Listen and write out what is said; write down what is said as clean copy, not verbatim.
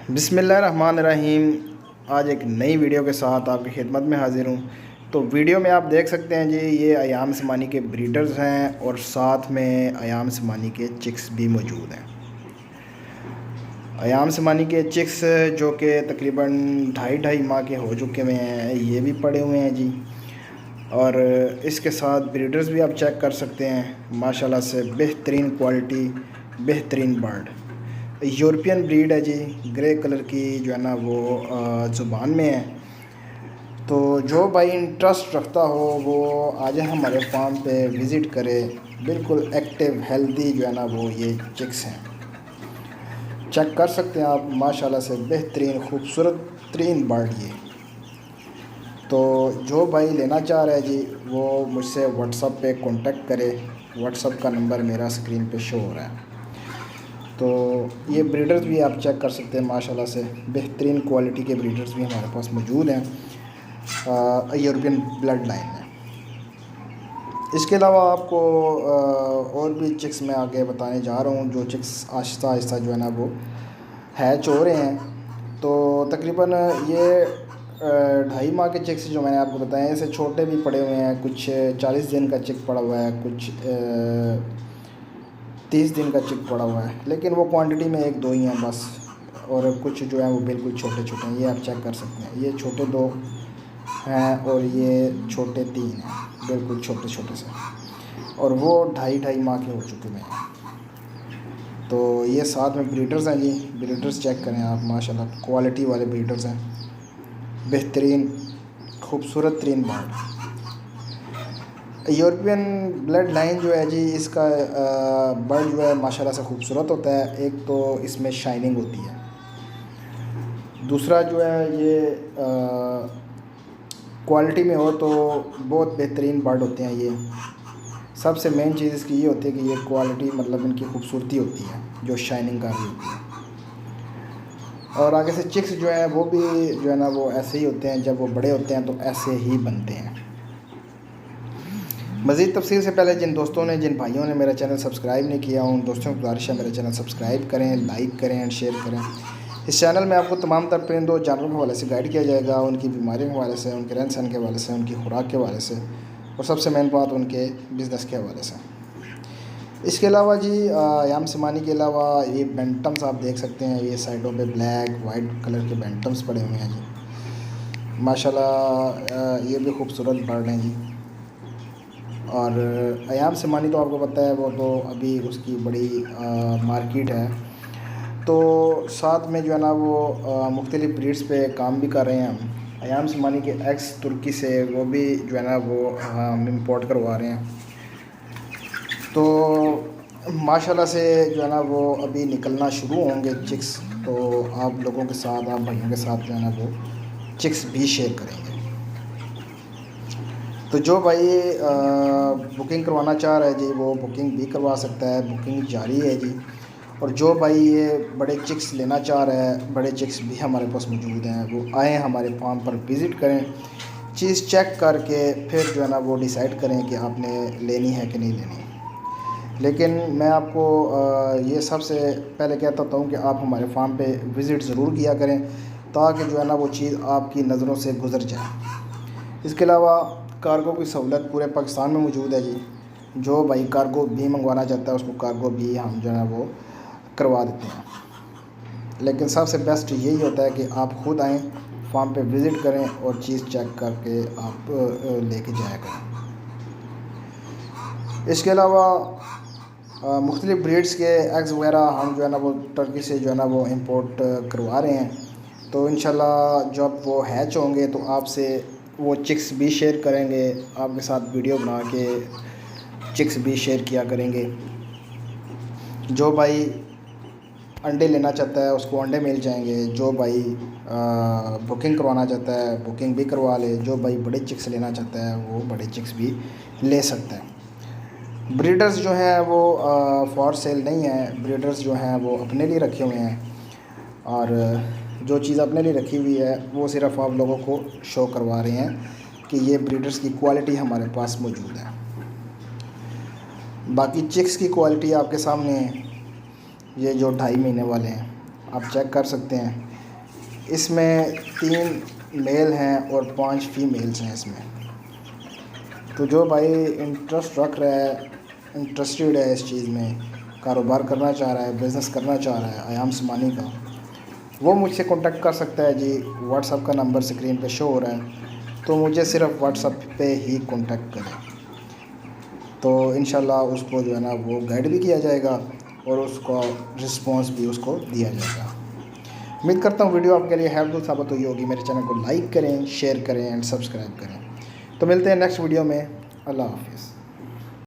बिस्मिल्लाहिर्रहमानिर्रहीम। आज एक नई वीडियो के साथ आपकी खिदमत में हाज़िर हूँ। तो वीडियो में आप देख सकते हैं जी, ये अयाम समानी के ब्रीडर्स हैं और साथ में अयाम समानी के चिक्स भी मौजूद हैं। अयाम समानी के चिक्स जो कि तकरीबन ढाई माह के हो चुके हुए हैं, ये भी पड़े हुए हैं जी। और इसके साथ ब्रीडर्स भी आप चेक कर सकते हैं। माशाल्लाह से बेहतरीन क्वालिटी, बेहतरीन बर्ड, यूरोपियन ब्रीड है जी। ग्रे कलर की जो है ना वो ज़ुबान में है। तो जो भाई इंटरेस्ट रखता हो वो आ जाए हमारे फार्म पे विज़िट करे। बिल्कुल एक्टिव हेल्दी जो है ना वो ये चिक्स हैं, चेक कर सकते हैं आप। माशाल्लाह से बेहतरीन खूबसूरत तरीन बर्ड ये। तो जो भाई लेना चाह रहा है जी, वो मुझसे व्हाट्सएप पे कांटेक्ट करे। व्हाट्सएप का नंबर मेरा स्क्रीन पे शो हो रहा है। तो ये ब्रीडर्स भी आप चेक कर सकते हैं। माशाल्लाह से बेहतरीन क्वालिटी के ब्रीडर्स भी हमारे पास मौजूद हैं यूरोपियन ब्लड लाइन में। इसके अलावा आपको और भी चिक्स मैं आगे बताने जा रहा हूँ, जो चिक्स आहिस्ता आहिस्ता जो है ना वो हैच हो रहे हैं। तो तकरीबन ये 2.5 माह के चिक्स जो मैंने आपको बताए, ऐसे छोटे भी पड़े हुए हैं। कुछ 40 दिन का चिक पड़ा हुआ है, कुछ 30 दिन का चिक पड़ा हुआ है, लेकिन वो क्वांटिटी में 1-2 ही हैं बस। और कुछ जो है वो बिल्कुल छोटे छोटे हैं, ये आप चेक कर सकते हैं। ये छोटे 2 हैं और ये छोटे 3 हैं, बिल्कुल छोटे छोटे से। और वो 2.5 माह के हो चुके हैं। तो ये साथ में ब्रीडर्स हैं जी। ब्रीडर्स चेक करें आप, माशाल्लाह क्वालिटी वाले ब्रीडर्स हैं। बेहतरीन खूबसूरत तरीन बर्ड, यूरोपियन ब्लड लाइन जो है जी, इसका बर्ड जो है माशाल्लाह से खूबसूरत होता है। एक तो इसमें शाइनिंग होती है, दूसरा जो है ये क्वालिटी में हो तो बहुत बेहतरीन बर्ड होते हैं ये। सबसे मेन चीज़ इसकी ये होती है कि ये क्वालिटी, मतलब इनकी खूबसूरती होती है जो शाइनिंग कर रही होती है। और आगे से चिक्स जो है वो भी जो है ना वो ऐसे ही होते हैं। जब वो बड़े होते हैं तो ऐसे ही बनते हैं। मज़ीद तफसील से पहले जिन दोस्तों ने, जिन भाइयों ने मेरा चैनल सब्सक्राइब नहीं किया, उन दोस्तों को गुजारिश है मेरा चैनल सब्सक्राइब करें, लाइक करें एंड शेयर करें। इस चैनल में आपको तमाम तर परिंदों जानवरों के हवाले से गाइड किया जाएगा, उनकी बीमारियों के हवाले से, उनके रहन सहन के हवाले से, उनकी खुराक के हवाले से, और सबसे मेन बात उनके बिज़नेस के हवाले से। इसके अलावा जी अयाम समानी के अलावा ये बेंटम्स आप देख सकते हैं। ये साइडों पे ब्लैक वाइट कलर के बेंटम्स पड़े हुए हैं जी। माशाल्लाह ये भी खूबसूरत बर्ड हैं जी। और अयाम समानी तो आपको पता है, वो तो अभी उसकी बड़ी मार्केट है। तो साथ में जो है ना वो मुख्तलिफ़ ब्रीड्स पे काम भी कर रहे हैं हम। अयाम समानी के एक्स तुर्की से वो भी जो है ना वो हम इम्पोर्ट करवा रहे हैं। तो माशाल्लाह से जो है ना वो अभी निकलना शुरू होंगे चिक्स। तो आप लोगों के साथ, आप भाइयों के साथ जो है ना वो चिक्स भी शेयर करेंगे। तो जो भाई बुकिंग करवाना चाह रहा है जी, वो बुकिंग भी करवा सकता है, बुकिंग जारी है जी। और जो भाई ये बड़े चिक्स लेना चाह रहा है, बड़े चिक्स भी हमारे पास मौजूद हैं। वो आएँ हमारे फार्म पर विज़िट करें, चीज़ चेक करके फिर जो है ना वो डिसाइड करें कि आपने लेनी है कि नहीं लेनी। लेकिन मैं आपको ये सबसे पहले कहता हूँ कि आप हमारे फार्म पे विज़िट ज़रूर किया करें, ताकि जो है ना वो चीज़ आपकी नज़रों से गुज़र जाए। इसके अलावा कार्गो की सहूलत पूरे पाकिस्तान में मौजूद है जी। जो भाई कार्गो भी मंगवाना चाहता है उसको कार्गो भी हम जो है वो करवा देते हैं। लेकिन सबसे बेस्ट यही होता है कि आप ख़ुद आएँ, फार्म पे विज़िट करें और चीज़ चेक करके आप लेके जाया करें। इसके अलावा मुख्तलिफ़ ब्रीड्स के एग्स वगैरह हम जो है ना वो टर्की से जो है ना वो इंपोर्ट करवा रहे हैं। तो इंशाल्लाह जब वो हैच होंगे तो आपसे वो चिक्स भी शेयर करेंगे, आपके साथ वीडियो बना के चिक्स भी शेयर किया करेंगे। जो भाई अंडे लेना चाहता है उसको अंडे मिल जाएंगे। जो भाई बुकिंग करवाना चाहता है बुकिंग भी करवा ले। जो भाई बड़े चिक्स लेना चाहता है वो बड़े चिक्स भी ले सकता है। ब्रीडर्स जो हैं वो फॉर सेल नहीं है। ब्रीडर्स जो हैं वो अपने लिए रखे हुए हैं, और जो चीज़ अपने लिए रखी हुई है वो सिर्फ़ आप लोगों को शो करवा रहे हैं कि ये ब्रीडर्स की क्वालिटी हमारे पास मौजूद है। बाकी चिक्स की क्वालिटी आपके सामने है। ये जो 2.5 महीने वाले हैं आप चेक कर सकते हैं। इसमें 3 मेल हैं और 5 फीमेल्स हैं इसमें। तो जो भाई इंटरेस्ट रख रहा है, इंटरेस्टेड है इस चीज़ में, कारोबार करना चाह रहा है, बिज़नेस करना चाह रहा है अयाम समानी का, वो मुझसे कांटेक्ट कर सकता है जी। व्हाट्सअप का नंबर स्क्रीन पे शो हो रहा है, तो मुझे सिर्फ व्हाट्सअप पे ही कांटेक्ट करें। तो इंशाल्लाह उसको जो है ना वो गाइड भी किया जाएगा और उसको रिस्पांस भी उसको दिया जाएगा। उम्मीद करता हूँ वीडियो आपके लिए हेल्पफुल साबित हुई होगी। मेरे चैनल को लाइक करें, शेयर करें एंड सब्सक्राइब करें। तो मिलते हैं नेक्स्ट वीडियो में। अल्लाह हाफिज़।